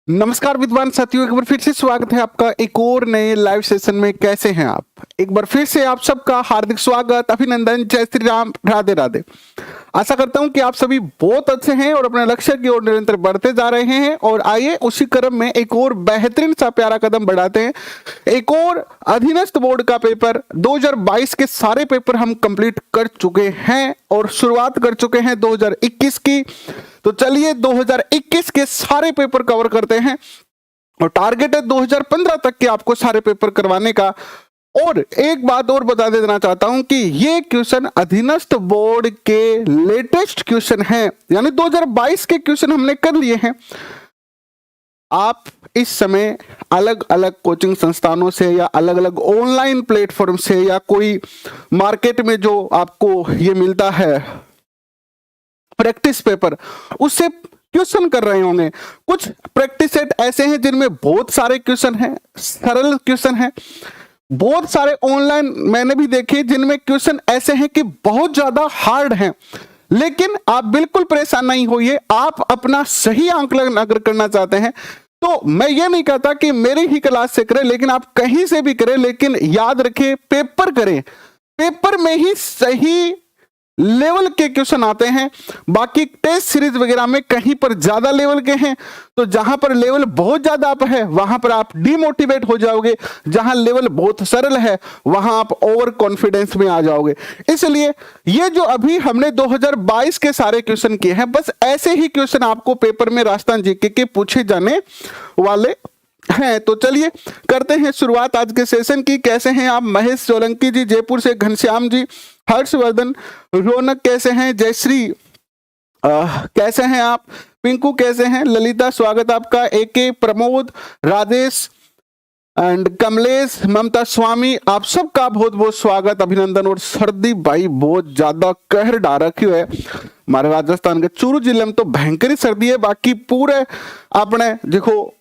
नमस्कार विद्वान साथियों, एक बार फिर से स्वागत है आपका एक और नए लाइव सेशन में। कैसे हैं आप? एक बार फिर से आप सबका हार्दिक स्वागत, अभिनंदन, जय श्री राम, राधे राधे। आशा करता हूं कि आप सभी बहुत अच्छे हैं और अपने लक्ष्य की ओर निरंतर बढ़ते जा रहे हैं। और आइए उसी क्रम में एक और बेहतरीन सा प्यारा कदम बढ़ाते हैं। एक और अधीनस्थ बोर्ड का पेपर 2022 के सारे पेपर हम कंप्लीट कर चुके हैं और शुरुआत कर चुके हैं 2021 की। तो चलिए 2021 के सारे पेपर कवर करते हैं और टारगेट है 2015 तक के आपको सारे पेपर करवाने का। और एक बात और बता देना चाहता हूं कि ये क्वेश्चन अधीनस्थ बोर्ड के लेटेस्ट क्वेश्चन हैं, यानी 2022 के क्वेश्चन हमने कर लिए हैं। आप इस समय अलग अलग कोचिंग संस्थानों से या अलग अलग ऑनलाइन प्लेटफॉर्म से या कोई मार्केट में जो आपको ये मिलता है प्रैक्टिस पेपर, उससे क्वेश्चन कर रहे होंगे। कुछ प्रैक्टिस सेट ऐसे हैं जिनमें बहुत सारे क्वेश्चन हैं, सरल क्वेश्चन हैं। बहुत सारे ऑनलाइन मैंने भी देखे जिनमें क्वेश्चन ऐसे हैं कि बहुत ज्यादा हार्ड हैं। लेकिन आप बिल्कुल परेशान नहीं होइए, आप अपना सही आंकलन अगर करना चाहते हैं तो मैं ये नहीं कहता कि मेरी ही क्लास से करें, लेकिन आप कहीं से भी करें, लेकिन याद रखें पेपर करें। पेपर में ही सही लेवल के क्वेश्चन आते हैं। बाकी टेस्ट सीरीज वगैरह में कहीं पर ज्यादा लेवल के हैं, तो जहां पर लेवल बहुत ज्यादा अप है वहां पर आप डिमोटिवेट हो जाओगे, जहां लेवल बहुत सरल है वहां आप ओवर कॉन्फिडेंस में आ जाओगे। इसलिए ये जो अभी हमने 2022 के सारे क्वेश्चन किए हैं, बस ऐसे ही क्वेश्चन आपको पेपर में राजस्थान जीके के पूछे जाने वाले हैं। तो चलिए करते हैं शुरुआत आज के सेशन की। कैसे हैं आप? महेश सोलंकी जी जयपुर से, घनश्याम जी, हर्षवर्धन, रौनक कैसे हैं, जयश्री कैसे हैं आप, पिंकू कैसे हैं, ललिता स्वागत आपका, एके, प्रमोद, राजेश एंड कमलेश, ममता स्वामी, आप सबका बहुत बहुत स्वागत, अभिनंदन। और सर्दी भाई बहुत ज्यादा कहर डाल रखी है हमारे राजस्थान के चूरू जिले में, तो भयंकर सर्दी है। बाकी पूरे अपने देखो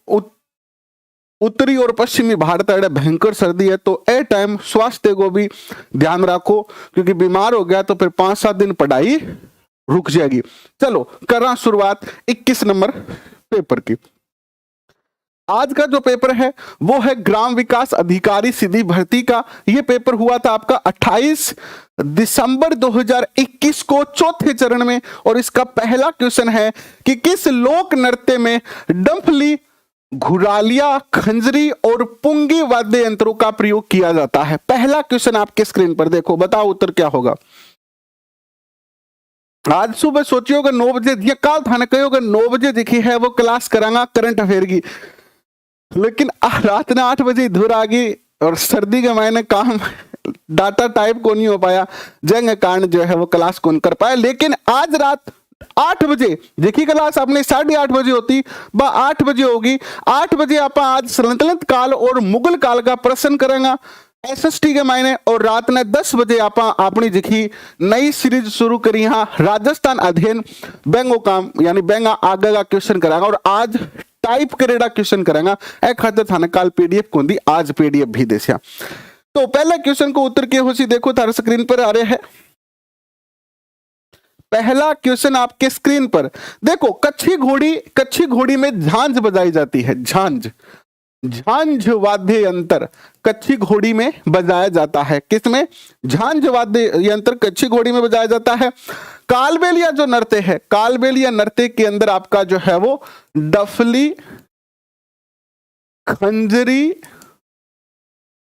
उत्तरी और पश्चिमी भारत अड़े भयंकर सर्दी है, तो ए टाइम स्वास्थ्य को भी ध्यान रखो, क्योंकि बीमार हो गया तो फिर 5-7 दिन पढ़ाई रुक जाएगी। चलो कर रहा शुरुआत 21 नंबर पेपर की। आज का जो पेपर है वो है ग्राम विकास अधिकारी सीधी भर्ती का। ये पेपर हुआ था आपका 28 दिसंबर 2021 को चौथे चरण में। और इसका पहला क्वेश्चन है कि किस लोक नृत्य में डंफली, घुरालिया, खंजरी और पुंगी वाद्य यंत्रों का प्रयोग किया जाता है? पहला क्वेश्चन आपके स्क्रीन पर देखो, बताओ उत्तर क्या होगा। आज सुबह सोचियोगे 9 बजे, ये काल थाने कहोगे 9 बजे दिखी है वो क्लास करांगा करंट अफेयर की, लेकिन रात ने 8 बजे इधर आ गई और सर्दी के मायने काम डाटा टाइप को नहीं हो पाया, जंग कारण जो है वो क्लास कौन कर पाया। लेकिन आज रात 8 बजे देखी क्लास आपने 8:30 बजे होती, 8 बजे होगी। 8 बजे आप आज सल्तनत काल और मुगल काल का प्रश्न करेंगे एसएसटी के मायने। और रात ने 10 बजे आप अपनी दिखी नई सीरीज शुरू करी, हाँ राजस्थान अध्ययन बैंगो काम, यानी बैंगा आगे का क्वेश्चन करांगा। और आज टाइप करेड़ा क्वेश्चन करांगा ए खाते थाने काल पीडीएफ को दी, आज पीडीएफ भी देसिया। तो पहले क्वेश्चन को उत्तर के होसी देखो थारे स्क्रीन पर आ रहे हैं। पहला क्वेश्चन आपके स्क्रीन पर देखो, कच्छी घोड़ी में झांझ बजाई जाती है। झांझ वाद्य यंत्र कच्छी घोड़ी में बजाया जाता है। किसमें? झांझ वाद्य यंत्र कच्छी घोड़ी में बजाया जाता है। कालबेलिया जो नृत्य है, कालबेलिया नृत्य के अंदर आपका जो है वो डफली, खंजरी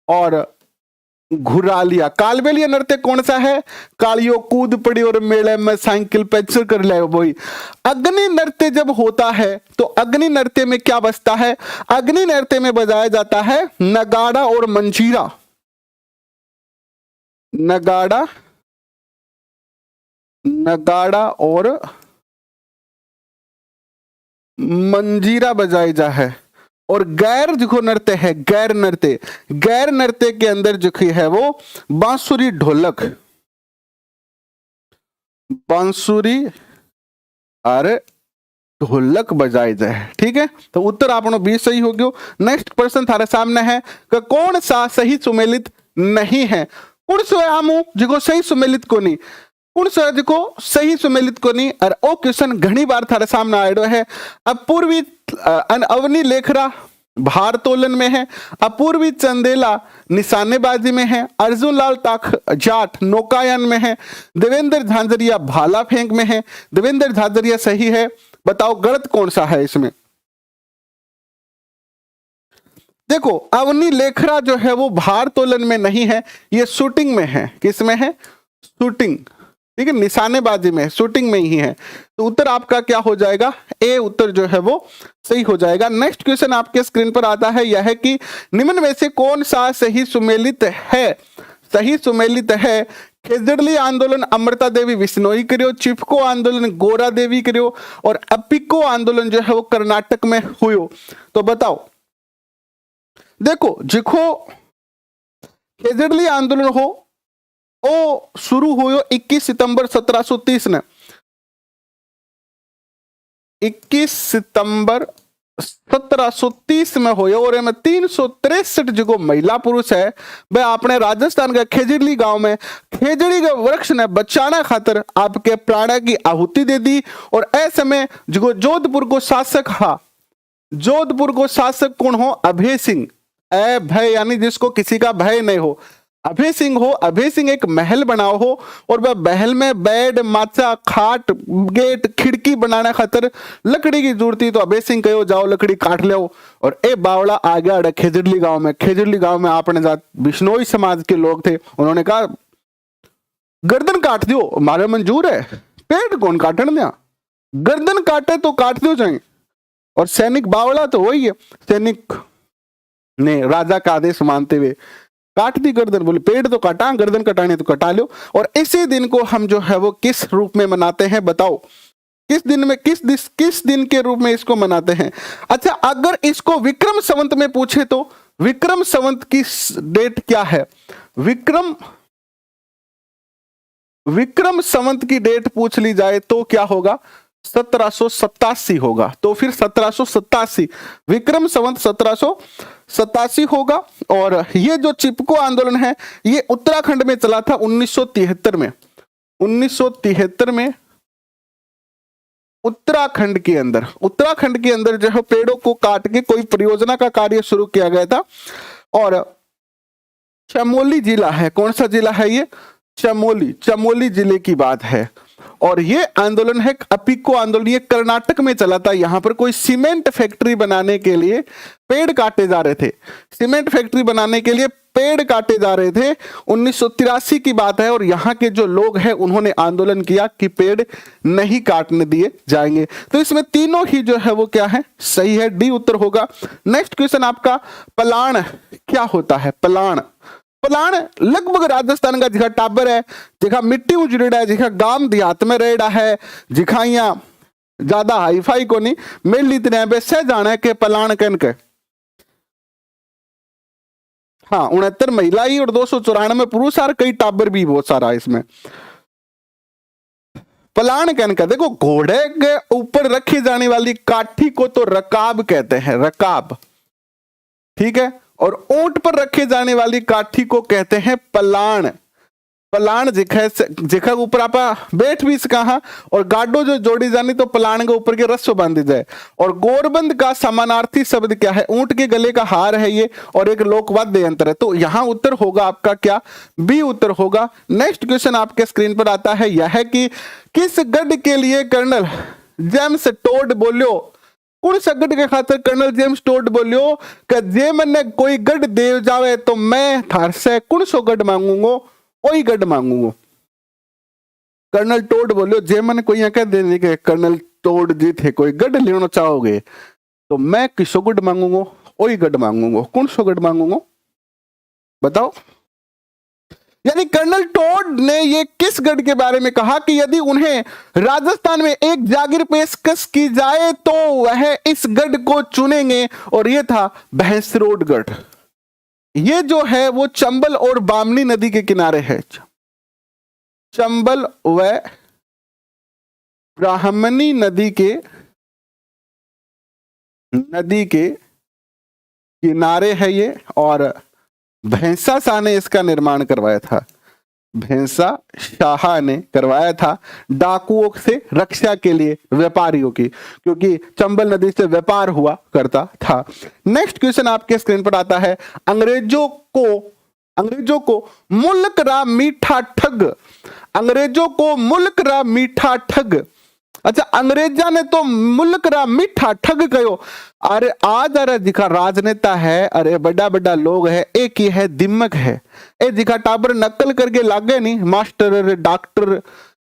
और घुरालिया। कालबेलिया नृत्य कौन सा है? कालियो कूद पड़ी और मेले में साइकिल पंचर कर ले वही। अग्नि नृत्य जब होता है तो अग्नि नृत्य में क्या बजता है? अग्नि नृत्य में बजाया जाता है नगाड़ा और मंजीरा। नगाड़ा और मंजीरा बजाई जा है। और गैर जो नृत्य है, गैर नृत्य के अंदर जो है वो बांसुरी, ढोलक बजाई जाए। ठीक है, तो उत्तर आपनो 20 सही हो गयो। नेक्स्ट प्रश्न थारे सामने है कि कौन सा सही सुमेलित नहीं है? कौन सो आमू जो सही सुमेलित को नहीं? कौन सा को सही सुमेलित को नहीं और ओ क्वेश्चन घनी बार थारे सामने आयो है। अपूर्वी अवनी लेखरा भारतोलन में है, अपूर्वी चंदेला निशानेबाजी में है, अर्जुन लाल ताख जाट नौकायन में है, देवेंद्र झांझरिया भाला फेंक में है। देवेंद्र झांझरिया सही है, बताओ गलत कौन सा है इसमें। देखो अवनी लेखरा जो है वो भारतोलन में नहीं है, ये शूटिंग में है। किस में है? शूटिंग, ठीक है, निशानेबाजी में, शूटिंग में ही है। तो उत्तर आपका क्या हो जाएगा? ए उत्तर जो है वो सही हो जाएगा। नेक्स्ट क्वेश्चन आपके स्क्रीन पर आता है, यह है कि निम्न में से कौन सा सही सुमेलित है? सही सुमेलित है खेजड़ली आंदोलन अमृता देवी बिश्नोई करियो, चिपको आंदोलन गोरा देवी करियो और अपिको आंदोलन जो है वो कर्नाटक में हुयो। तो बताओ। देखो जिखो खेजड़ली आंदोलन हो ओ शुरू हुयो 21 सितंबर 1730 ने। 21 सितंबर 1730 में हो और में 363 जो महिला पुरुष है वह अपने राजस्थान के खेजड़ी गांव में खेजड़ी के वृक्ष ने बचाने खातिर आपके प्राण की आहुति दे दी। और ऐसे में जो जोधपुर को शासक हा, जोधपुर को शासक कौन हो? अभय सिंह। भय यानी जिसको किसी का भय नहीं हो, अभय सिंह हो। अभय सिंह एक महल बनाओ हो और वह महल में बेड माचा खाट गेट खिड़की बनाने खातिर लकड़ी की जरूरत थी। तो अभय सिंह कहो जाओ लकड़ी काट लो और ए बावड़ा आ गया खेजड़ली गांव में। खेजड़ली गांव में आपने जात बिश्नोई समाज के लोग थे, उन्होंने कहा गर्दन काट दियो, मारे मंजूर है, पेड़ कौन काटन दिया, गर्दन काटे तो काट दियो जाए। और सैनिक बावड़ा तो वही है, सैनिक ने राजा का आदेश मानते हुए काट दी गर्दन। बोले पेड़ तो काटा, गर्दन कटाने तो कटा लो। और इसी दिन को हम जो है वो किस रूप में मनाते हैं? बताओ किस दिन में, किस दिन के रूप में इसको मनाते हैं? अच्छा अगर इसको विक्रम संवत में पूछे तो विक्रम संवत की डेट क्या है? विक्रम संवत की डेट पूछ ली जाए तो क्या होगा? 1787 होगा। तो फिर 1787 विक्रम संवत 1787 होगा। और ये जो चिपको आंदोलन है ये उत्तराखंड में चला था 1973 में। 1973 में उत्तराखंड के अंदर जो है पेड़ों को काट के कोई परियोजना का कार्य शुरू किया गया था। और चमोली जिला है, कौन सा जिला है ये? चमोली जिले की बात है। और ये आंदोलन है अपिको आंदोलन, ये कर्नाटक में चला था। यहां पर कोई सीमेंट फैक्ट्री बनाने के लिए पेड़ काटे जा रहे थे, सीमेंट फैक्ट्री बनाने के लिए पेड़ काटे जा रहे थे। 1983 की बात है और यहाँ के जो लोग हैं उन्होंने आंदोलन किया कि पेड़ नहीं काटने दिए जाएंगे। तो इसमें तीनों ही जो है वो क्या है? सही है, डी उत्तर होगा। नेक्स्ट क्वेश्चन आपका, पलाण क्या होता है? पलाण लगभग राजस्थान का जिखा टाबर है, जिखा मिट्टी उजड़ेड़ा है, जिखा गांव देहात में रहेड़ा है, जिखा यहाँ ज्यादा हाईफाई को नहीं मेल इतने वैसे जाना है कि पलाण कन के। हाँ 69 महिला ही और 294 पुरुष और कई टाबर भी बहुत सारा इसमें। पलाण कहने का देखो घोड़े के ऊपर रखी जाने वाली काठी को तो रकाब कहते हैं, रकाब, ठीक है। और ऊंट पर रखे जाने वाली काठी को कहते हैं पलाण। पलाण जिखा ऊपर आप बैठ भी सका और गाडो जो जोड़ी जानी तो पलाण के ऊपर के रस्सों बांधी जाए। और गोरबंद का समानार्थी शब्द क्या है? ऊंट के गले का हार है ये और एक लोकवाद्य यंत्र है। तो यहां उत्तर होगा आपका क्या? बी उत्तर होगा। नेक्स्ट क्वेश्चन आपके स्क्रीन पर आता है, यह है कि किस गढ़ के लिए कर्नल जेम्स टोड बोलियो? कौन सा गढ़ के खातिर कर्नल जेम्स टोड बोलियो कि जे मैंने कोई गढ़ दे जावे तो मैं थार से कौन सो गढ़ मांगूंगो, वही गढ़ मांगूंगो। कर्नल टोड बोलियो जे मैंने कोई यहाँ कह देने के कर्नल टोड जी थे कोई गढ़ लेना चाहोगे तो मैं किसो गढ़ मांगूंगो, वही गढ़ मांगूंगो। कौन सो गढ़ मांगूंगो बताओ। यानी कर्नल टोड ने ये किस गढ़ के बारे में कहा कि यदि उन्हें राजस्थान में एक जागीर पेशकश की जाए तो वह इस गढ़ को चुनेंगे। और ये था भैंसरोड गढ़। ये जो है वो चंबल और बामनी नदी के किनारे है। चंबल व ब्राह्मणी नदी के किनारे है ये। और भैंसा शाह ने इसका निर्माण करवाया था। भैंसा शाह ने करवाया था डाकुओं से रक्षा के लिए, व्यापारियों की, क्योंकि चंबल नदी से व्यापार हुआ करता था। नेक्स्ट क्वेश्चन आपके स्क्रीन पर आता है, अंग्रेजों को मुल्क रा मीठा ठग, अंग्रेजों को मुल्क रा मीठा ठग। अच्छा, अंग्रेजा ने तो मुल्क रा मीठा ठग कहो। अरे आज अरे दिखा राजनेता है, अरे बड़ा बड़ा लोग है, एक ही है दिमक है, ए दिखा टाबर नकल करके लागे नहीं, मास्टर डॉक्टर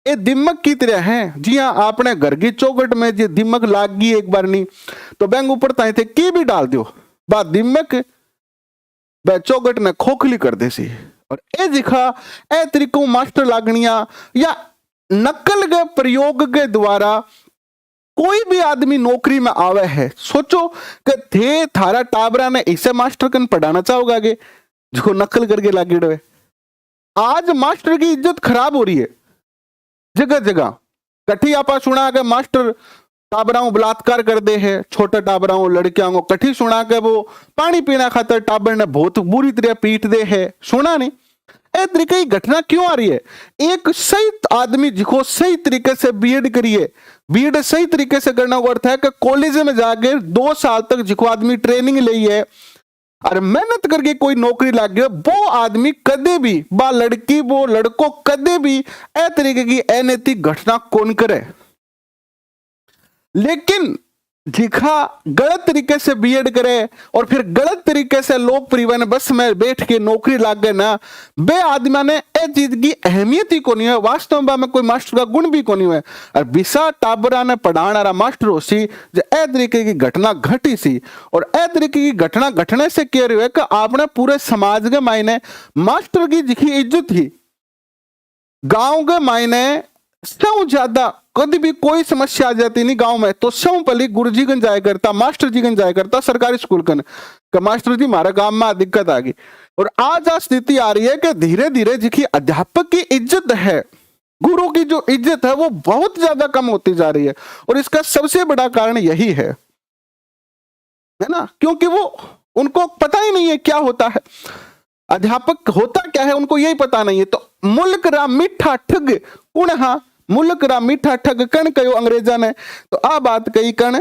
ये दिमक की तरह है। जी हाँ, आपने घर की चौखट में जी दिमक लाग गई एक बार नहीं तो बैंक ऊपर ताई थे की भी डाल दो, बात दिमक चौखट ने खोखली कर दे सी। और ए दिखा ए तरीकों मास्टर लागनिया या नकल के प्रयोग के द्वारा कोई भी आदमी नौकरी में आवे है, सोचो कि थे थारा टाबरा ने इसे मास्टर कन पढ़ाना चाहोगे आगे जो नकल करके लागे डवे। आज मास्टर की इज्जत खराब हो रही है जगह जगह। कठी आपा सुना के मास्टर टाबराओं बलात्कार कर दे है, छोटे टाबराओं लड़कियों को कठी सुना के वो पानी पीना खातर टाबर ने बहुत बुरी तरह पीट दे है, सुना नहीं। ए तरीके की घटना क्यों आ रही है? एक सही आदमी जिसको सही तरीके से बीएड करिए, बीएड सही तरीके से करना का अर्थ है कि कॉलेज में जाके 2 साल तक जिसको आदमी ट्रेनिंग ली है और मेहनत करके कोई नौकरी लग गया, वो आदमी कदे भी बा लड़की वो लड़को कदे भी ए तरीके की अनैतिक घटना कौन करे। लेकिन जिखा गलत तरीके से बीएड करे और फिर गलत तरीके से लोक परिवहन बस में बैठ के नौकरी लाग गए ना, बे आदमी ने ए चीज की अहमियत ही को नहीं है, वास्तव में कोई मास्टर का गुण भी को नहीं है। और बिसा टाबरा ने पढ़ाने वाला मास्टर हो सी जो ए तरीके की घटना घटी सी, और ए तरीके की घटना घटने से कह रहे हो कि आपने पूरे समाज के मायने मास्टर की जिखी इज्जत ही गांव के मायने सबसे ज्यादा कभी भी कोई समस्या आ जाती नहीं गांव में तो सब पहले गुरुजी गन जाया करता, मास्टर जी गन जाया करता सरकारी स्कूल कन का मास्टर जी हमारे गांव में दिक्कत आ गई। और आज स्थिति आ रही है कि धीरे धीरे जिसकी अध्यापक की इज्जत है, गुरु की जो इज्जत है वो बहुत ज्यादा कम होती जा रही है। और इसका सबसे बड़ा कारण यही है ना, क्योंकि वो उनको पता ही नहीं है क्या होता है, अध्यापक होता क्या है उनको यही पता नहीं है। तो मुल्क रा मीठा ठग कुण, हाँ मुल्क रा मीठा ठग कण कहो अंग्रेजा ने। तो आ बात कही कण,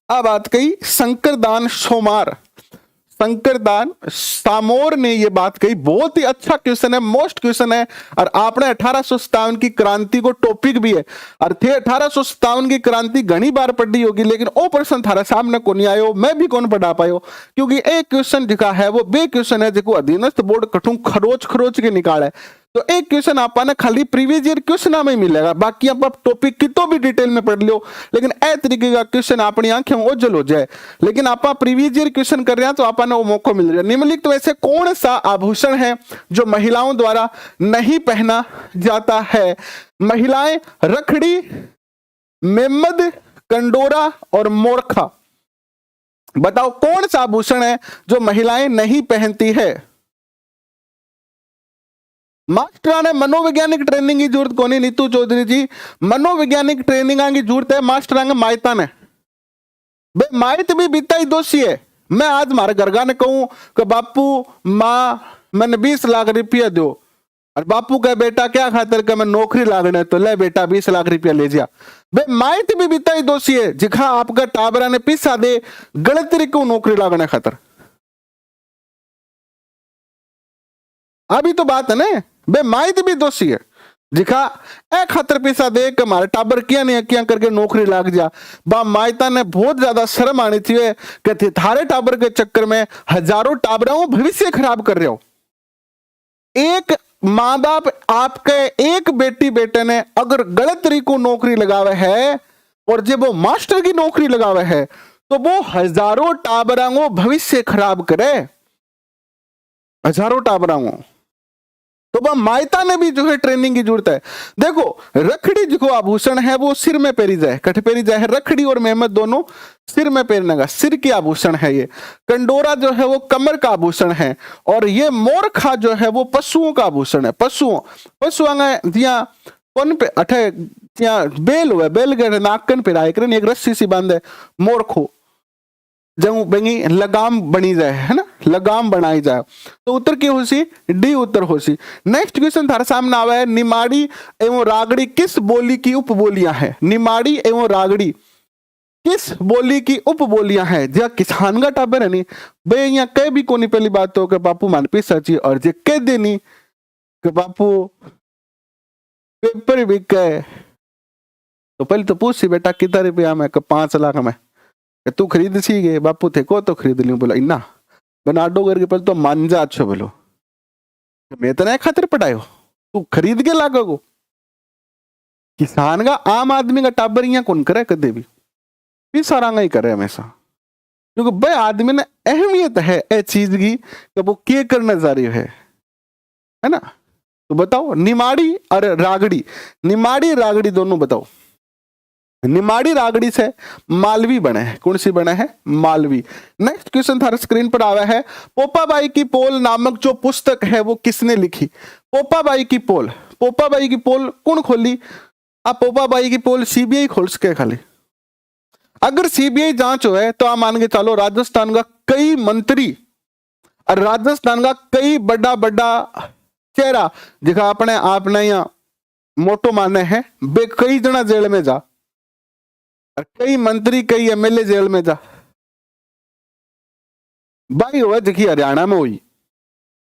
आ बात कही शंकरदान सोमार, शंकरदान सामोर ने ये बात कही। बहुत ही अच्छा क्वेश्चन है, मोस्ट क्वेश्चन है, और आपने 1857 की क्रांति को टॉपिक भी है, और थे 1857 की क्रांति घनी बार पढ़ी होगी, लेकिन वो प्रश्न थारा सामने को नहीं आयो, मैं भी कौन पढ़ा पायो, क्योंकि एक क्वेश्चन दिखा है वो बे क्वेश्चन है जो अधीनस्थ बोर्ड कठू खरोच खरोच के निकाले। तो एक क्वेश्चन आपने खाली प्रीवियस ईयर क्वेश्चन में मिलेगा, बाकी आप टॉपिक की तो भी डिटेल में पढ़ लो, लेकिन ए तरीके का क्वेश्चन अपनी आंखें ओझल हो जाए। लेकिन आप प्रीवियस ईयर क्वेश्चन कर रहे हैं तो आपने वो मौका मिल रहा है। निम्नलिखित तो ऐसे कौन सा आभूषण है जो महिलाओं द्वारा नहीं पहना जाता है? महिलाएं रखड़ी, मेमद, कंडोरा और मोरखा, बताओ कौन सा आभूषण है जो महिलाएं नहीं पहनती है? मास्टर ने मनोवैज्ञानिक ट्रेनिंग की जरूरत कोनी नीतू चौधरी जी, मनोवैज्ञानिक ट्रेनिंग की जरूरत है मास्टर मायता ने। बे माइत भी बीता ही दोषी है। मैं आज हमारे घरगा ने कहूं कि बापू माँ मैंने 20 लाख रुपया दो, और बापू का बेटा क्या खातर का मैं नौकरी लागने, तो ले बेटा 20 लाख रुपया ले जा। बे माइत भी बीता ही दोषी है जिखा आपका टाबरा ने पिसा दे गलत तरीके नौकरी लागने खातर। अभी तो बात है ना, बे माइत भी दोषी है जिखा ए खातर पैसा दे के हमारे टाबर किया नहीं किया करके नौकरी लाग जा। बा मायता ने बहुत ज्यादा शर्म आनी थी कि थारे टाबर के चक्कर में हजारों टाबरों भविष्य खराब कर रहे हो। एक माँ बाप आपके एक बेटी बेटे ने अगर गलत तरीकों नौकरी लगावे है और जब वो मास्टर की नौकरी लगावे है तो वो हजारों टाबरों भविष्य खराब करे, हजारों टाबरों। तो वह मायता ने भी जो है ट्रेनिंग की जरूरत है। देखो रखड़ी जो आभूषण है वो सिर में पहरी जाए, कट पहरी जाए, रखड़ी और मेहमद दोनों सिर में पहनने का, सिर की आभूषण है ये। कंडोरा जो है वो कमर का आभूषण है, और ये मोरखा जो है वो पशुओं का आभूषण है। पशुओं दिया कौन पे अठे बेल हुए, बेल के नाकन पे राय एक रस्सी सी बांधे मोरखो। जब बेंगी लगाम बनी जाए, है ना, लगाम बनाई जाए, तो उत्तर की होसी डी उत्तर होसी। नेक्स्ट क्वेश्चन थारे सामने आवा है, निमाड़ी एवं रागड़ी किस बोली की उपबोलियां हैं? निमाड़ी एवं रागड़ी किस बोली की उपबोलियां हैं? जो किसान का टाबर है नी बे यहाँ कह भी कोनी, पहली बात तो के बापू मानपी सची, और जे कह देनी के बापू पेपर बिक गए, तो पहले तो पूछ सी बेटा कितना रुपया में? 5 लाख में। तू खरीद सी गए? बापू थे को तो खरीद लियो। बोला इन्ना बनाडो करके पहले तो मान जा अच्छो। बोलो मैं तो नहीं खातिर पढ़ायो, तू खरीद के लागो। किसान का आम आदमी का टाबर यहाँ कौन करे कदे भी सारा ही करे हमेशा, क्योंकि भाई आदमी ने अहमियत है ए चीज की कि वो क्या करने जा रही है ना। तो बताओ निमाड़ी और रागड़ी, निमाड़ी रागड़ी दोनों बताओ। निमाड़ी रागड़ी से मालवी बने हैं, कौन सी बने हैं? मालवी। नेक्स्ट क्वेश्चन थारे स्क्रीन पर आया है, पोपाबाई की पोल नामक जो पुस्तक है वो किसने लिखी? पोपाबाई की पोल, पोपाबाई की पोल कौन खोली? आप पोपाबाई की पोल सीबीआई खोल सके खाली। अगर सीबीआई जांच हो है तो आप मान के चलो राजस्थान का कई मंत्री और राजस्थान का कई बड़ा बड़ा चेहरा जिका अपने आपने यहाँ मोटो माने हैं, बे कई जना जेल में जा, और कई मंत्री कई एमएलए जेल में जा। भाई हुआ देखिए हरियाणा में हुई,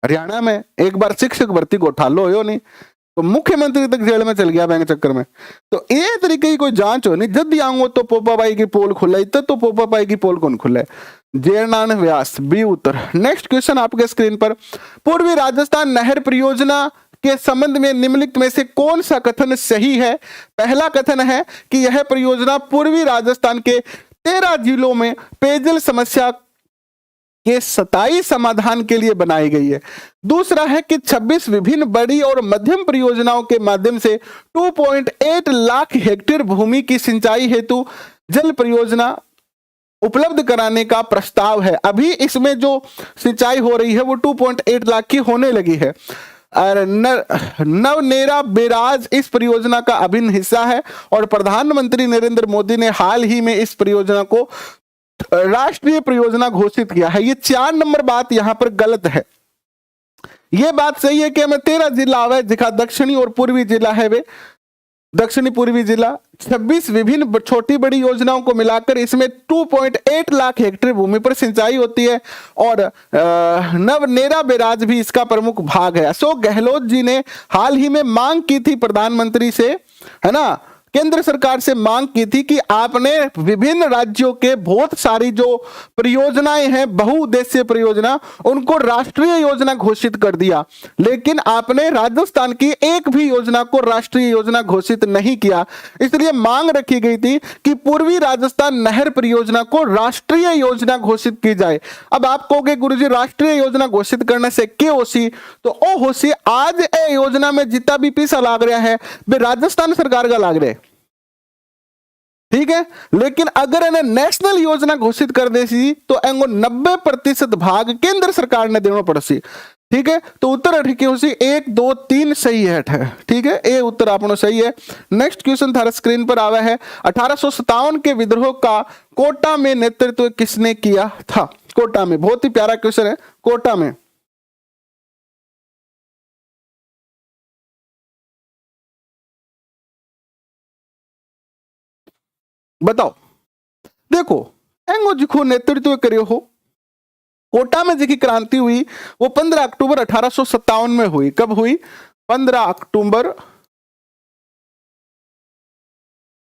हरियाणा में एक बार शिक्षक भर्ती घोटालो हो नहीं तो मुख्यमंत्री तक जेल में चल गया बैंक चक्कर में। तो ये तरीके की कोई जांच हो नहीं, जब भी आऊंगो तो पोपाबाई की पोल खुला, तो पोपाबाई की पोल कौन खुला है? जयनारायण व्यास, बी उत्तर। नेक्स्ट क्वेश्चन आपके स्क्रीन पर, पूर्वी राजस्थान नहर परियोजना के संबंध में निम्नलिखित में से कौन सा कथन सही है? पहला कथन है कि यह परियोजना पूर्वी राजस्थान के 13 जिलों में पेयजल समस्या के 27 समाधान के लिए बनाई गई है। दूसरा है कि 26 विभिन्न बड़ी और मध्यम परियोजनाओं के माध्यम से 2.8 लाख हेक्टेयर भूमि की सिंचाई हेतु जल परियोजना उपलब्ध कराने का प्रस्ताव है। अभी इसमें जो सिंचाई हो रही है वो 2.8 लाख की होने लगी है। और नवनेरा बैराज इस परियोजना का अभिन्न हिस्सा है और प्रधानमंत्री नरेंद्र मोदी ने हाल ही में इस परियोजना को राष्ट्रीय परियोजना घोषित किया है। ये 4 नंबर बात यहां पर गलत है। ये बात सही है कि हमें 13 जिला आवे, जिका दक्षिणी और पूर्वी जिला है वे दक्षिणी पूर्वी जिला, 26 विभिन्न छोटी बड़ी योजनाओं को मिलाकर इसमें 2.8 लाख हेक्टेयर भूमि पर सिंचाई होती है और नवनेरा बैराज भी इसका प्रमुख भाग है। अशोक गहलोत जी ने हाल ही में मांग की थी प्रधानमंत्री से, है ना, केंद्र सरकार से मांग की थी कि आपने विभिन्न राज्यों के बहुत सारी जो परियोजनाएं हैं, बहुउद्देशीय परियोजना, उनको राष्ट्रीय योजना घोषित कर दिया, लेकिन आपने राजस्थान की एक भी योजना को राष्ट्रीय योजना घोषित नहीं किया। इसलिए मांग रखी गई थी कि पूर्वी राजस्थान नहर परियोजना को राष्ट्रीय योजना घोषित की जाए। अब आप कहोगे गुरुजी राष्ट्रीय योजना घोषित करने से क्या होसी? तो ओ होसी आज ए योजना में जितना भी पैसा लाग रहा है वे राजस्थान सरकार का लाग रहा है, ठीक है। लेकिन अगर इन्हें नेशनल योजना घोषित कर देसी तो इनको 90% भाग केंद्र सरकार ने देना पड़सी, ठीक है। तो उत्तर ठीक है 1 2 3 सही है, ठीक है, ए उत्तर आपनो सही है। नेक्स्ट क्वेश्चन थारा स्क्रीन पर आवा है, 1857 के विद्रोह का कोटा में नेतृत्व किसने किया था? कोटा में, बहुत ही प्यारा क्वेश्चन है। कोटा में बताओ, देखो एंगो जिको नेतृत्व करियो हो, कोटा में जिकी क्रांति हुई वो 15 अक्टूबर 1857 में हुई। कब हुई? 15 अक्टूबर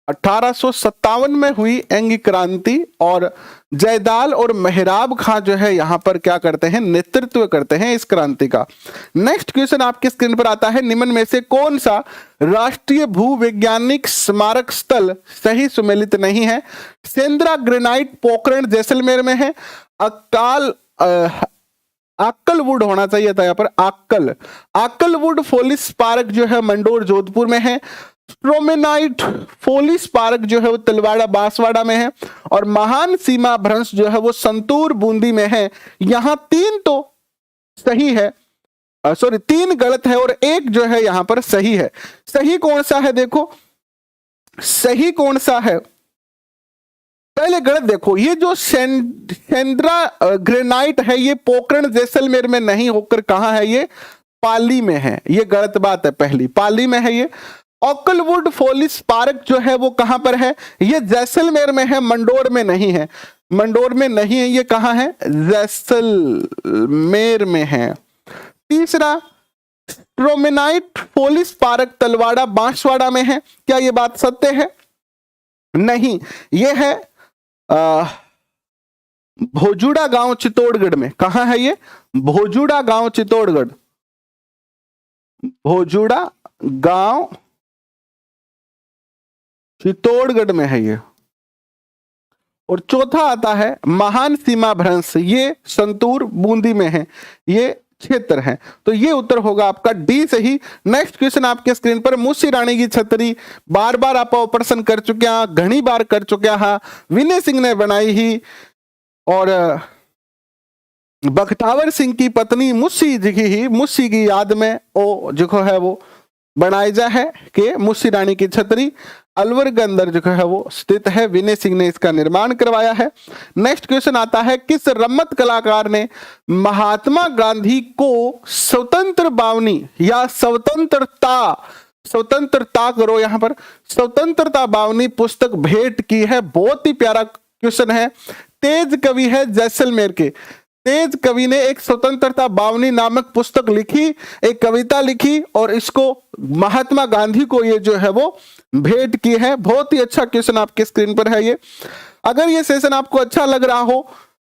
1857 में हुई एंगी क्रांति। और जयदाल और मेहराब खां जो है यहां पर क्या करते हैं? नेतृत्व करते हैं इस क्रांति का। नेक्स्ट क्वेश्चन आपके स्क्रीन पर आता है, निम्न में से कौन सा राष्ट्रीय भूवैज्ञानिक स्मारक स्थल सही सुमेलित नहीं है? सेंद्रा ग्रेनाइट पोखरण जैसलमेर में है, आक्कलवुड होना चाहिए था यहाँ पर, आक्कलवुड फॉलिस पार्क जो है मंडोर जोधपुर में है, स्ट्रोमेनाइट फॉलिस पार्क जो है वो तिलवाड़ा बांसवाड़ा में है, और महान सीमा भ्रंश जो है वो संतूर बूंदी में है। यहां 3 तो सही है, सॉरी 3 गलत है और 1 जो है यहां पर सही है। सही कौन सा है? देखो सही कौन सा है? पहले गणित देखो, ये जो सेंद्रा ग्रेनाइट है ये पोखरण जैसलमेर में नहीं होकर कहां है, ये पाली में है। ये गलत बात है, पहली पाली में है ये। ऑकलवुड फॉलिस पार्क जो है वो कहां पर है, ये जैसलमेर में है, मंडोर में नहीं है। मंडोर में नहीं है, ये कहां है, जैसलमेर में है। तीसरा, स्ट्रोमेनाइट फॉलिस पार्क तलवाड़ा बांसवाड़ा में है। क्या ये बात सत्य है? नहीं, ये है भोजुड़ा गांव चित्तौड़गढ़ में। कहां है ये, भोजुड़ा गांव चित्तौड़गढ़, भोजुड़ा गांव चित्तौड़गढ़ में है ये। और चौथा आता है महान सीमा भ्रंश, ये संतूर बूंदी में है, ये क्षेत्र है। तो ये उत्तर होगा आपका डी सही। नेक्स्ट क्वेश्चन आपके स्क्रीन पर, मुसी रानी की छतरी बार बार आप ऑपरेशन कर चुके हैं, घनी बार कर चुके हैं, विनय सिंह ने बनाई ही, और बख्तावर सिंह की पत्नी मुसी जी की ही, मुसी की याद में वो जो है वो बनाई जा है कि मुसी रानी की छतरी अलवर के अंदर जो है वो स्थित है। विनय सिंह ने इसका निर्माण करवाया है। नेक्स्ट क्वेश्चन आता है, किस रम्मत कलाकार ने महात्मा गांधी को स्वतंत्र बावनी या स्वतंत्रता करो, यहां पर स्वतंत्रता बावनी पुस्तक भेंट की है? बहुत ही प्यारा क्वेश्चन है। तेज कवि है जैसलमेर के, तेज कवि ने एक स्वतंत्रता बावनी नामक पुस्तक लिखी, एक कविता लिखी, और इसको महात्मा गांधी को ये जो है वो भेंट की है। बहुत ही अच्छा क्वेश्चन आपके स्क्रीन पर है ये। अगर ये सेशन आपको अच्छा लग रहा हो,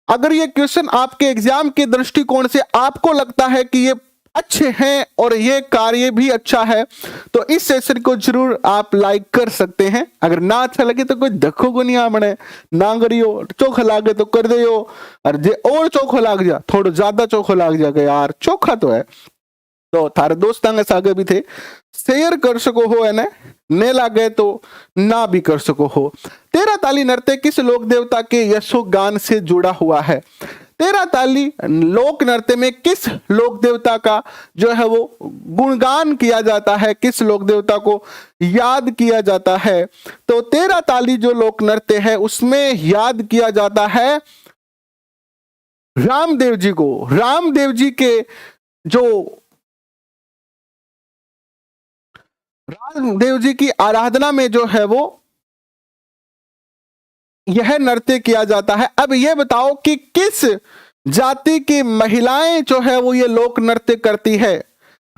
अगर ये क्वेश्चन आपके एग्जाम के दृष्टिकोण से आपको लगता है कि ये अच्छे हैं और ये कार्य भी अच्छा है, तो इस सेशन को जरूर आप लाइक कर सकते हैं। अगर ना अच्छा लगे तो कोई देखो को नहीं आमने ना करियो, चोखा लागे तो कर दियो, और जे और चोखो लाग जा, थोड़ा ज्यादा चोखो लाग जाएगा यार, चोखा तो है, तो थारे दोस्तां के सागे भी थे शेयर कर सको हो, है ने लागे तो ना भी कर सको हो। तेरा ताली नृत्य किस लोक देवता के यशोगान से जुड़ा हुआ है? तेरा ताली लोक नृत्य में किस लोक देवता का जो है वो गुणगान किया जाता है, किस लोक देवता को याद किया जाता है? तो तेरा ताली जो लोक नृत्य है उसमें याद किया जाता है रामदेव जी को। रामदेव जी के जो रामदेव जी की आराधना में जो है वो यह नृत्य किया जाता है। अब यह बताओ कि किस जाति की महिलाएं जो है वो ये लोक नृत्य करती है?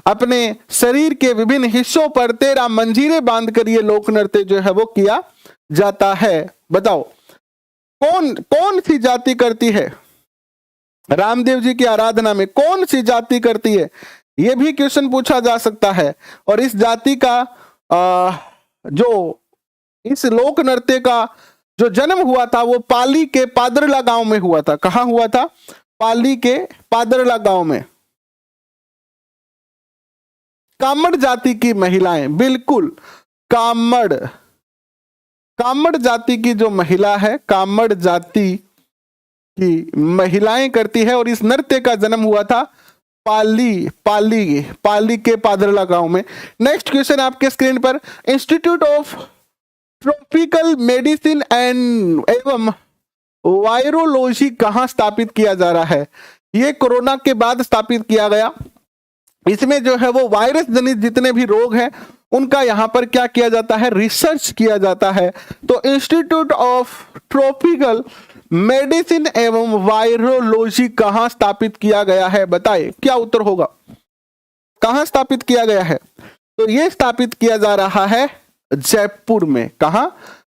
अपने शरीर के विभिन्न हिस्सों पर 13 मंजीरे बांधकर ये लोक नृत्य जो है वो किया जाता है। बताओ कौन कौन सी जाति करती है? रामदेव जी की आराधना में कौन सी जाति करती है? यह भी क्वेश्चन पूछा जा सकता है। और इस जाति का जो इस लोक नृत्य का जो जन्म हुआ था वो पाली के पादरला गांव में हुआ था। कहां हुआ था? पाली के पादरला गांव में। कामड़ जाति की महिलाएं, बिल्कुल कामड़ जाति की जो महिला है, कामड़ जाति की महिलाएं करती है। और इस नृत्य का जन्म हुआ था पाली के पादरला गांव में। नेक्स्ट क्वेश्चन आपके स्क्रीन पर, इंस्टीट्यूट ऑफ ट्रॉपिकल मेडिसिन एवं वायरोलॉजी कहां स्थापित किया जा रहा है? ये कोरोना के बाद स्थापित किया गया। इसमें जो है वो वायरस जनित जितने भी रोग हैं उनका यहां पर क्या किया जाता है? रिसर्च किया जाता है। तो इंस्टीट्यूट ऑफ ट्रॉपिकल मेडिसिन एवं वायरोलॉजी कहां स्थापित किया गया है? बताइए क्या उत्तर होगा, कहां स्थापित किया गया है? तो यह स्थापित किया जा रहा है जयपुर में। कहां?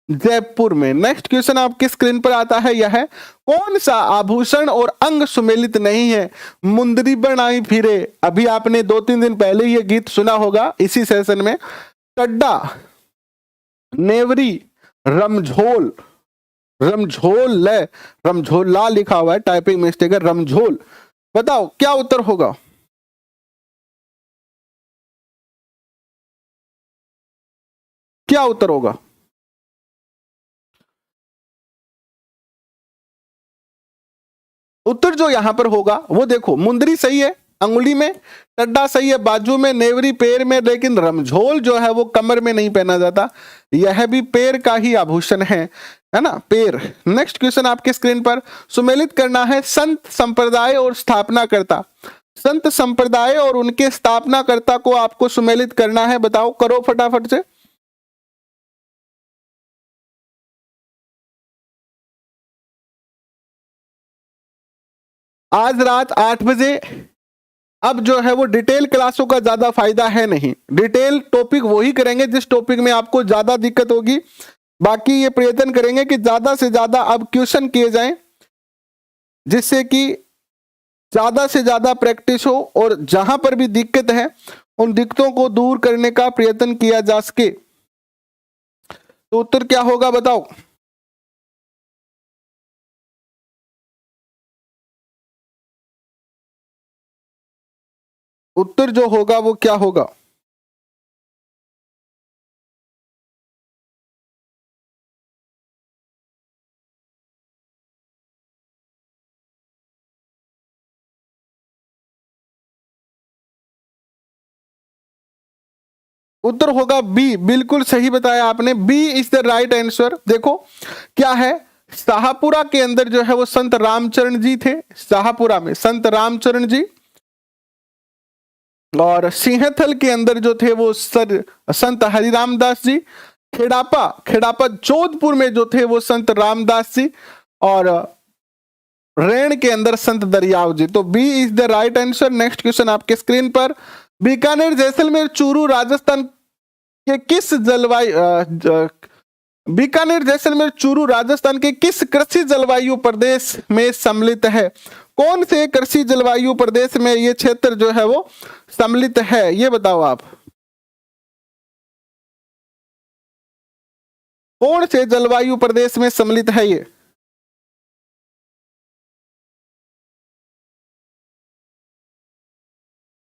जयपुर में। नेक्स्ट क्वेश्चन आपकी स्क्रीन पर आता है, यह है कौन सा आभूषण और अंग सुमेलित नहीं है? मुंदरी बनाई फिरे, अभी आपने 2-3 दिन पहले ये गीत सुना होगा इसी सेशन में। कड्डा, नेवरी, रमझोल, रमझोला लिखा हुआ है, टाइपिंग मिस्टेक है, रमझोल। बताओ क्या उत्तर होगा? क्या उत्तर होगा? उत्तर जो यहां पर होगा वो देखो, मुंदरी सही है अंगुली में, टड्डा सही है बाजू में, नेवरी पैर में, लेकिन रमझोल जो है वो कमर में नहीं पहना जाता, यह भी पैर का ही आभूषण है। है ना, पेड़। नेक्स्ट क्वेश्चन आपके स्क्रीन पर, सुमेलित करना है संत संप्रदाय और स्थापनाकर्ता। संत संप्रदाय और उनके स्थापनाकर्ता को आपको सुमेलित करना है, बताओ, करो फटाफट से। आज रात 8 बजे। अब जो है वो डिटेल क्लासों का ज्यादा फायदा है नहीं, डिटेल टॉपिक वही करेंगे जिस टॉपिक में आपको ज्यादा दिक्कत होगी। बाकी ये प्रयत्न करेंगे कि ज्यादा से ज्यादा अब क्वेश्चन किए जाएं, जिससे कि ज्यादा से ज्यादा प्रैक्टिस हो और जहां पर भी दिक्कत है उन दिक्कतों को दूर करने का प्रयत्न किया जा सके। तो उत्तर क्या होगा बताओ। उत्तर जो होगा वो क्या होगा? उत्तर होगा बी, बिल्कुल सही बताया आपने, B is the right answer. देखो क्या है, शाहपुरा के अंदर जो है वो संत रामचरण जी थे, शाहपुरा में संत रामचरण जी, और सिंहथल के अंदर जो थे वो संत हरिराम दास जी, खेड़ापा खेड़ापा जोधपुर में जो थे वो संत रामदास जी, और रेण के अंदर संत दरियाव जी। तो B is the right answer. Next question आपके स्क्रीन पर, बीकानेर जैसलमेर चूरू राजस्थान के किस जलवायु बीकानेर जैसलमेर चूरू राजस्थान के किस कृषि जलवायु प्रदेश में सम्मिलित है? कौन से कृषि जलवायु प्रदेश में ये क्षेत्र जो है वो सम्मिलित है, ये बताओ आप। कौन से जलवायु प्रदेश में सम्मिलित है ये?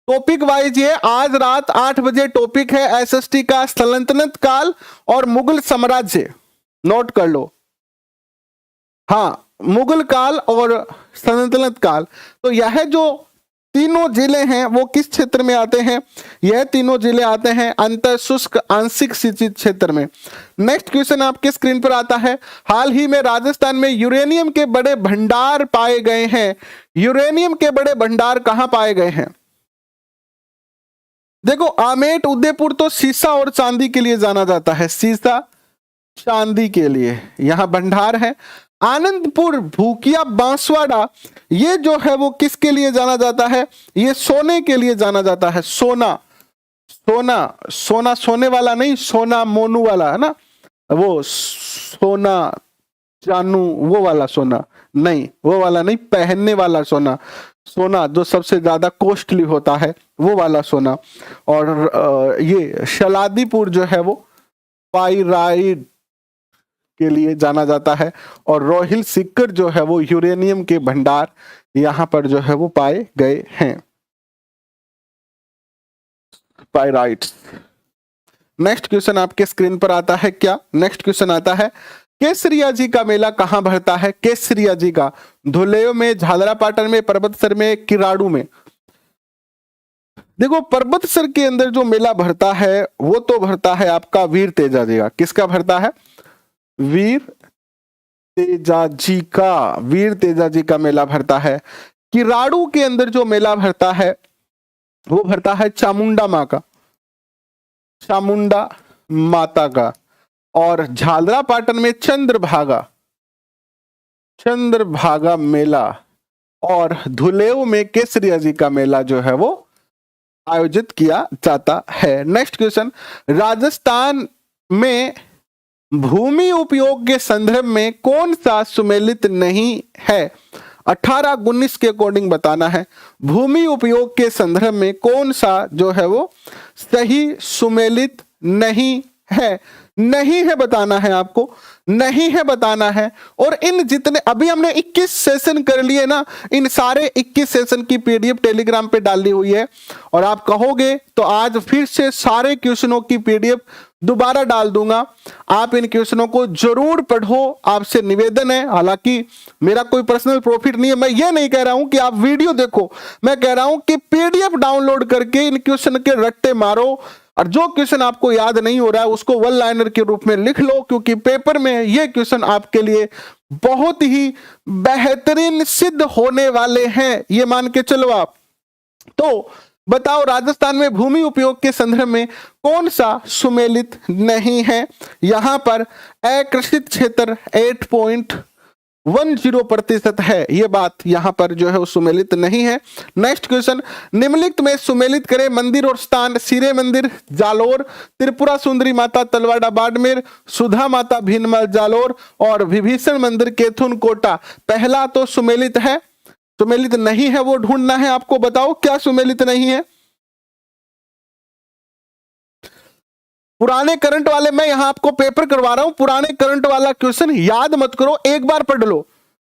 टॉपिक वाइज ये आज रात 8 बजे टॉपिक है एसएसटी का, सल्तनत काल और मुगल साम्राज्य। नोट कर लो, हाँ, मुगल काल और सल्तनत काल। तो यह जो तीनों जिले हैं वो किस क्षेत्र में आते हैं? यह तीनों जिले आते हैं अंतर शुष्क आंशिक सिंचित क्षेत्र में। नेक्स्ट क्वेश्चन आपके स्क्रीन पर आता है, हाल ही में राजस्थान में यूरेनियम के बड़े भंडार पाए गए हैं। यूरेनियम के बड़े भंडार कहां पाए गए हैं? देखो, आमेट उदयपुर तो सीसा और चांदी के लिए जाना जाता है, सीसा चांदी के लिए यहां भंडार है। आनंदपुर भूकिया बांसवाड़ा ये जो है वो किसके लिए जाना जाता है? ये सोने के लिए जाना जाता है, सोना। सोना सोना सोने वाला नहीं, सोना मोनू वाला है ना, वो सोना जानू वो वाला सोना नहीं, वो वाला नहीं, पहनने वाला सोना, सोना जो सबसे ज्यादा कॉस्टली होता है वो वाला सोना। और ये शलादीपुर जो है वो पाइराइट के लिए जाना जाता है, और रोहिल सिक्कर जो है वो यूरेनियम के भंडार यहां पर जो है वो पाए गए हैं, पाइराइट्स। नेक्स्ट क्वेश्चन आपके स्क्रीन पर आता है क्या? नेक्स्ट क्वेश्चन आता है, केसरिया जी का मेला कहां भरता है? केसरिया जी का धुलेव में, झालरापाटन में, पर्वतसर में, किराड़ू में। देखो, पर्वतसर के अंदर जो मेला भरता है वो तो भरता है आपका वीर तेजा जी का। किसका भरता है? वीर तेजा जी का, वीर तेजा जी का मेला भरता है। किराड़ू के अंदर जो मेला भरता है वो भरता है चामुंडा माँ का, चामुंडा माता का। और झालरापाटन में चंद्रभागा, चंद्रभागा मेला, और धुलेव में केसरिया जी का मेला जो है वो आयोजित किया जाता है। नेक्स्ट क्वेश्चन, राजस्थान में भूमि उपयोग के संदर्भ में कौन सा सुमेलित नहीं है? 18-19 के अकॉर्डिंग बताना है। भूमि उपयोग के संदर्भ में कौन सा जो है वो सही सुमेलित नहीं है? नहीं है बताना है आपको, नहीं है बताना है। और इन जितने अभी हमने 21 सेशन कर लिए ना, इन सारे 21 सेशन की पीडीएफ टेलीग्राम पे डाली हुई है, और आप कहोगे तो आज फिर से सारे क्वेश्चनों की पीडीएफ दोबारा डाल दूंगा। आप इन क्वेश्चनों को जरूर पढ़ो, आपसे निवेदन है। हालांकि मेरा कोई पर्सनल प्रॉफिट नहीं है, मैं ये नहीं कह रहा हूं कि आप वीडियो देखो, मैं कह रहा हूं कि पीडीएफ डाउनलोड करके इन क्वेश्चन के रट्टे मारो, और जो क्वेश्चन आपको याद नहीं हो रहा है उसको वन लाइनर के रूप में लिख लो, क्योंकि पेपर में ये क्वेश्चन आपके लिए बहुत ही बेहतरीन सिद्ध होने वाले हैं, ये मान के चलो आप। तो बताओ, राजस्थान में भूमि उपयोग के संदर्भ में कौन सा सुमेलित नहीं है? यहां पर अकृषित क्षेत्र 8.10% है, ये बात यहां पर जो है वो सुमेलित नहीं है। नेक्स्ट क्वेश्चन, निम्नलिखित में सुमेलित करें मंदिर और स्थान। सिरे मंदिर जालोर, त्रिपुरा सुंदरी माता तलवाड़ा बाड़मेर, सुधा माता भीनमाल जालोर और विभीषण मंदिर केथुन कोटा। पहला तो सुमेलित है, सुमेलित नहीं है वो ढूंढना है आपको। बताओ क्या सुमेलित नहीं है? पुराने करंट वाले, मैं यहां आपको पेपर करवा रहा हूं, पुराने करंट वाला क्वेश्चन याद मत करो, एक बार पढ़ लो,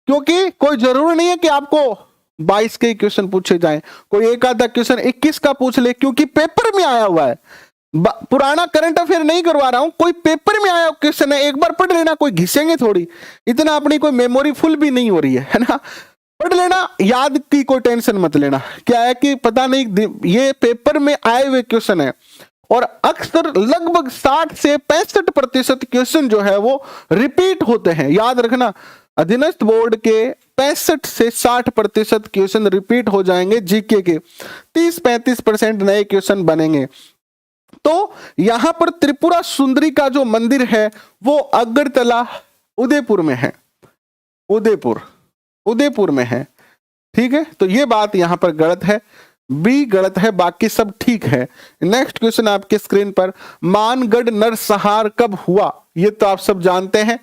क्योंकि कोई जरूरी नहीं है कि आपको 22 के क्वेश्चन पूछे जाएं, कोई एक आधा क्वेश्चन 21 का पूछ ले, क्योंकि पेपर में आया हुआ है। पुराना करंट अफेयर नहीं करवा रहा हूं, कोई पेपर में आया क्वेश्चन है, एक बार पढ़ लेना, कोई घिसेंगे थोड़ी, इतना अपनी कोई मेमोरी फुल भी नहीं हो रही है ना, पढ़ लेना, याद की कोई टेंशन मत लेना। क्या है कि पता नहीं, ये पेपर में आए हुए क्वेश्चन है और अक्सर लगभग 60 से 65% क्वेश्चन जो है वो रिपीट होते हैं, याद रखना। अधीनस्थ बोर्ड के 65 से 60% क्वेश्चन रिपीट हो जाएंगे, जीके के 30-35% नए क्वेश्चन बनेंगे। तो यहां पर त्रिपुरा सुंदरी का जो मंदिर है वो अगरतला उदयपुर में है, उदयपुर में है, ठीक है। तो ये बात यहां पर गलत है, बी गलत है, बाकी सब ठीक है। नेक्स्ट क्वेश्चन आपके स्क्रीन पर, मानगढ़ नरसंहार कब हुआ? ये तो आप सब जानते हैं,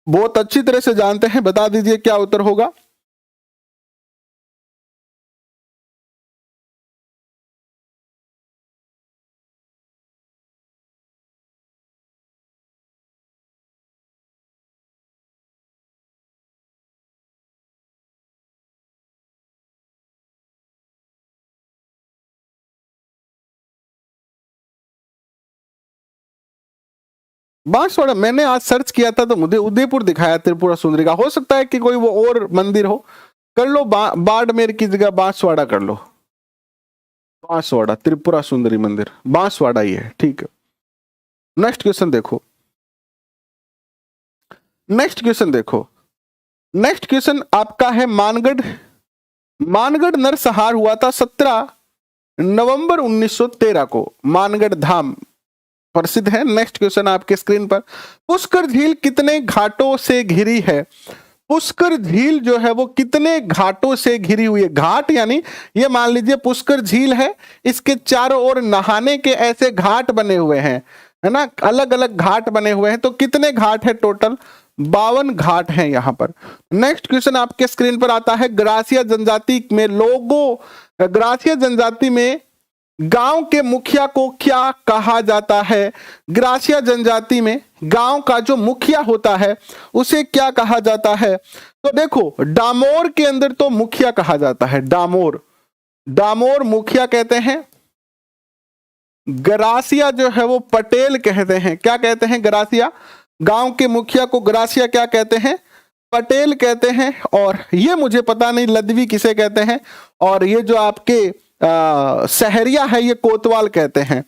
बहुत अच्छी तरह से जानते हैं, बता दीजिए क्या उत्तर होगा। बांसवाड़ा मैंने आज सर्च किया था तो मुझे उदयपुर दिखाया त्रिपुरा सुंदरी का, हो सकता है कि कोई वो और मंदिर हो, कर लो बाड़मेर की जगह बांसवाड़ा कर लो, बांसवाड़ा त्रिपुरा सुंदरी मंदिर बांसवाड़ा ही है, ठीक है। नेक्स्ट क्वेश्चन देखो, नेक्स्ट क्वेश्चन आपका है मानगढ़ नरसंहार हुआ था 17 नवंबर 1913 को, मानगढ़ धाम प्रसिद्ध है। नेक्स्ट क्वेश्चन आपके स्क्रीन पर, पुष्कर झील कितने घाटों से घिरी है? पुष्कर झील जो है वो कितने घाटों से घिरी हुई है? घाट यानी ये मान लीजिए पुष्कर झील है, इसके चारों ओर नहाने के ऐसे घाट बने हुए हैं, है ना, अलग अलग घाट बने हुए हैं। तो कितने घाट है टोटल? 52 घाट हैं यहां पर। नेक्स्ट क्वेश्चन आपके स्क्रीन पर आता है, ग्रासिया जनजाति में गांव के मुखिया को क्या कहा जाता है? ग्रासिया जनजाति में गांव का जो मुखिया होता है उसे क्या कहा जाता है? तो देखो, डामोर के अंदर तो मुखिया कहा जाता है, डामोर मुखिया कहते हैं। ग्रासिया जो है वो पटेल कहते हैं। क्या कहते हैं? ग्रासिया, गांव के मुखिया को ग्रासिया क्या कहते हैं? पटेल कहते हैं। और ये मुझे पता नहीं लदवी किसे कहते हैं, और ये जो आपके सहरिया है ये कोतवाल कहते हैं।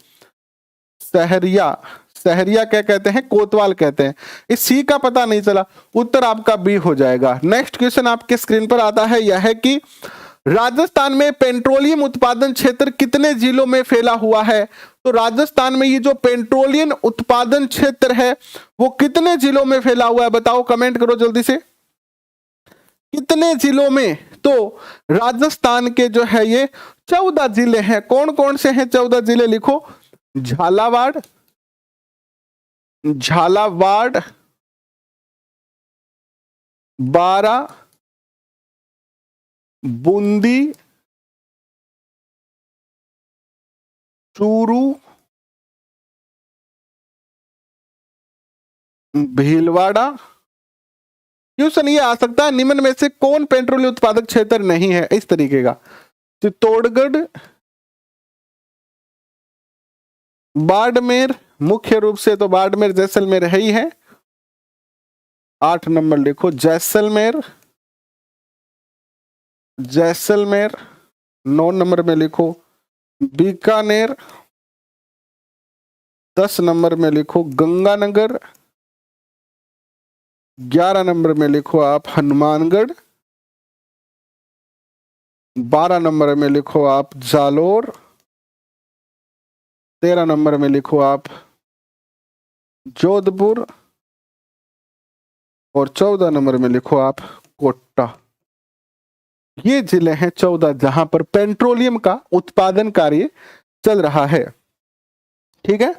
सहरिया क्या कहते हैं? कोतवाल कहते हैं। इस सी का पता नहीं चला, उत्तर आपका बी हो जाएगा। नेक्स्ट क्वेश्चन आपके स्क्रीन पर आता है, यह है कि राजस्थान में पेट्रोलियम उत्पादन क्षेत्र कितने जिलों में फैला हुआ है? तो राजस्थान में ये जो पेट्रोलियम उत्पादन क्षेत्र है वो कितने जिलों में फैला हुआ है? बताओ, कमेंट करो जल्दी से, कितने जिलों में? तो राजस्थान के जो है ये 14 जिले हैं। कौन कौन से हैं 14 जिले? लिखो, झालावाड़, बारा, बूंदी, चूरू, भीलवाड़ा। क्वेश्चन ये आ सकता है, निम्न में से कौन पेट्रोलियम उत्पादक क्षेत्र नहीं है? इस तरीके का, चित्तौड़गढ़, बाड़मेर, मुख्य रूप से तो बाड़मेर जैसलमेर है ही है। 8 नंबर लिखो, जैसलमेर। 9 नंबर में लिखो बीकानेर। 10 नंबर में लिखो गंगानगर, 11 नंबर में लिखो आप हनुमानगढ़, 12 नंबर में लिखो आप जालोर, 13 नंबर में लिखो आप जोधपुर और 14 नंबर में लिखो आप कोटा। ये जिले हैं 14 जहां पर पेट्रोलियम का उत्पादन कार्य चल रहा है। ठीक है,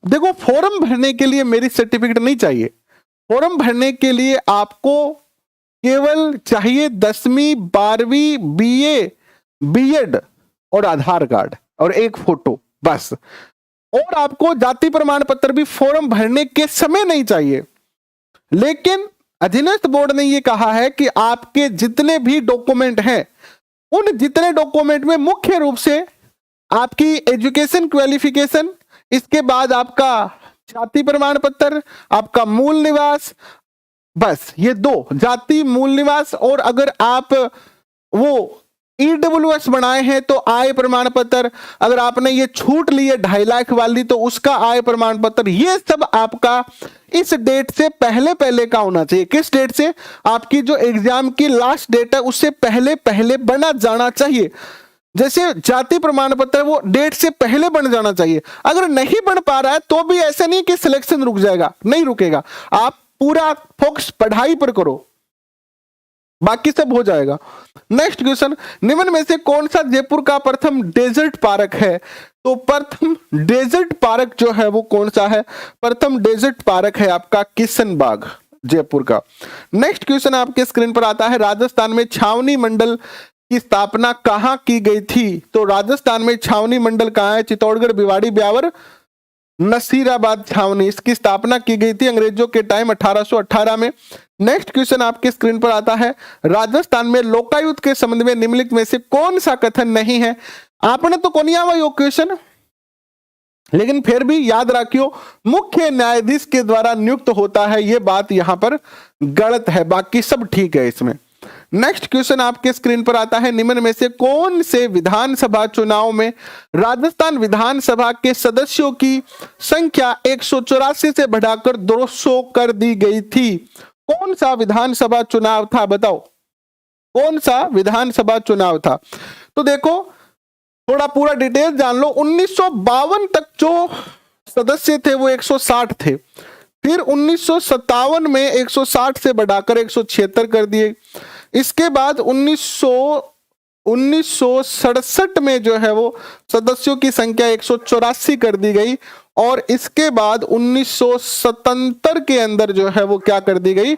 देखो फॉर्म भरने के लिए मेरी सर्टिफिकेट नहीं चाहिए। फॉर्म भरने के लिए आपको केवल चाहिए 10वीं 12वीं बीए बीएड और आधार कार्ड और एक फोटो बस। और आपको जाति प्रमाण पत्र भी फॉर्म भरने के समय नहीं चाहिए। लेकिन अधीनस्थ बोर्ड ने यह कहा है कि आपके जितने भी डॉक्यूमेंट हैं उन जितने डॉक्यूमेंट में मुख्य रूप से आपकी एजुकेशन क्वालिफिकेशन, इसके बाद आपका जाति प्रमाण पत्र, आपका मूल निवास, बस ये दो, जाति मूल निवास, और अगर आप वो ईडब्ल्यूएस बनाए हैं तो आय प्रमाण पत्र, अगर आपने ये छूट ली है 2.5 लाख वाली तो उसका आय प्रमाण पत्र, ये सब आपका इस डेट से पहले पहले का होना चाहिए। किस डेट से? आपकी जो एग्जाम की लास्ट डेट है उससे पहले पहले बना जाना चाहिए। जैसे जाति प्रमाण पत्र वो डेट से पहले बन जाना चाहिए। अगर नहीं बन पा रहा है तो भी ऐसा नहीं कि सिलेक्शन रुक जाएगा, नहीं रुकेगा। आप पूरा फोकस पढ़ाई पर करो, बाकी सब हो जाएगा। नेक्स्ट क्वेश्चन, निम्न में से कौन सा जयपुर का प्रथम डेजर्ट पार्क है? तो प्रथम डेजर्ट पार्क जो है वो कौन सा है? प्रथम डेजर्ट पार्क है आपका किशन बाग, जयपुर का। नेक्स्ट क्वेश्चन आपके स्क्रीन पर आता है, राजस्थान में छावनी मंडल की स्थापना कहां की गई थी? तो राजस्थान में छावनी मंडल कहां है? चित्तौड़गढ़, भिवाड़ी, ब्यावर, नसीराबाद छावनी, इसकी स्थापना की गई थी अंग्रेजों के टाइम 1818 में। नेक्स्ट क्वेश्चन आपके स्क्रीन पर आता है, राजस्थान में लोकायुक्त के संबंध में निम्नलिखित में से कौन सा कथन नहीं है? आपने तो कौन आवा यो क्वेश्चन, लेकिन फिर भी याद रखियो मुख्य न्यायाधीश के द्वारा नियुक्त होता है, यह बात यहां पर गलत है, बाकी सब ठीक है इसमें। नेक्स्ट क्वेश्चन आपके स्क्रीन पर आता है, निम्न में से कौन से विधानसभा चुनाव में राजस्थान विधानसभा के सदस्यों की संख्या 184 से बढ़ाकर 200 कर दी गई थी? कौन सा विधानसभा चुनाव था? बताओ कौन सा विधानसभा चुनाव था? तो देखो थोड़ा पूरा डिटेल जान लो। 1952 तक जो सदस्य थे वो 160 थे, फिर 1957 में 160 से बढ़ाकर 176 कर दिए। इसके बाद 1967 में जो है वो सदस्यों की संख्या 184 कर दी गई, और इसके बाद 1977 के अंदर जो है वो क्या कर दी गई?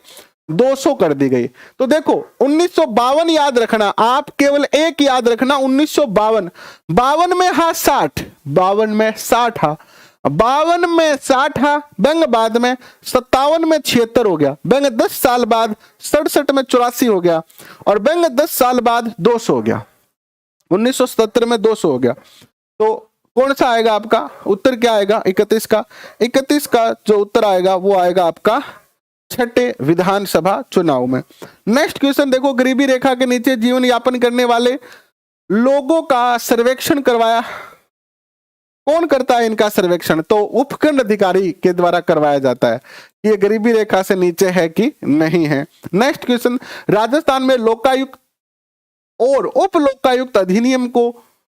200 कर दी गई। तो देखो 1952 याद रखना, आप केवल एक याद रखना 1952। 52 में हा 60, 52 में 60 हा, 52 में 60 हा, बेंग बाद में 57 में 76 हो गया, बेंग 10 साल बाद 67 में 84 हो गया, और बेंग 10 साल बाद 200 हो गया। 1977 में 200 हो गया। तो कौन सा आएगा आपका उत्तर? क्या आएगा? 31 का। 31 का जो उत्तर आएगा वो आएगा आपका छठे विधानसभा चुनाव में। नेक्स्ट क्वेश्चन देखो, गरीबी रेखा के नीचे जीवन यापन करने वाले लोगों का सर्वेक्षण करवाया, कौन करता है इनका सर्वेक्षण? तो उपखंड अधिकारी के द्वारा करवाया जाता है, ये गरीबी रेखा से नीचे है कि नहीं है। नेक्स्ट क्वेश्चन, राजस्थान में लोकायुक्त और उप लोकायुक्त अधिनियम को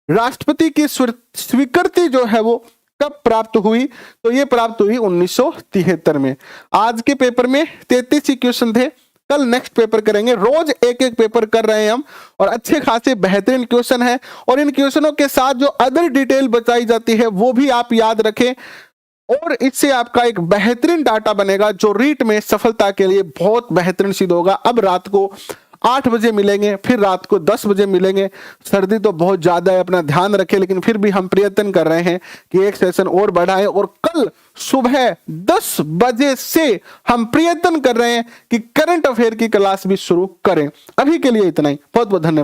राष्ट्रपति की स्वीकृति जो है वो कब प्राप्त हुई? तो ये प्राप्त हुई 1973 में। आज के पेपर में 33 ही क्वेश्चन थे, कल नेक्स्ट पेपर करेंगे। रोज एक एक पेपर कर रहे हैं हम, और अच्छे खासे बेहतरीन क्वेश्चन है, और इन क्वेश्चनों के साथ जो अदर डिटेल बताई जाती है वो भी आप याद रखें, और इससे आपका एक बेहतरीन डाटा बनेगा जो रीट में सफलता के लिए बहुत बेहतरीन सिद्ध होगा। अब रात को 8 बजे मिलेंगे, फिर रात को 10 बजे मिलेंगे। सर्दी तो बहुत ज्यादा है, अपना ध्यान रखें, लेकिन फिर भी हम प्रयत्न कर रहे हैं कि एक सेशन और बढ़ाएं, और कल सुबह 10 बजे से हम प्रयत्न कर रहे हैं कि करंट अफेयर की क्लास भी शुरू करें। अभी के लिए इतना ही, बहुत बहुत धन्यवाद।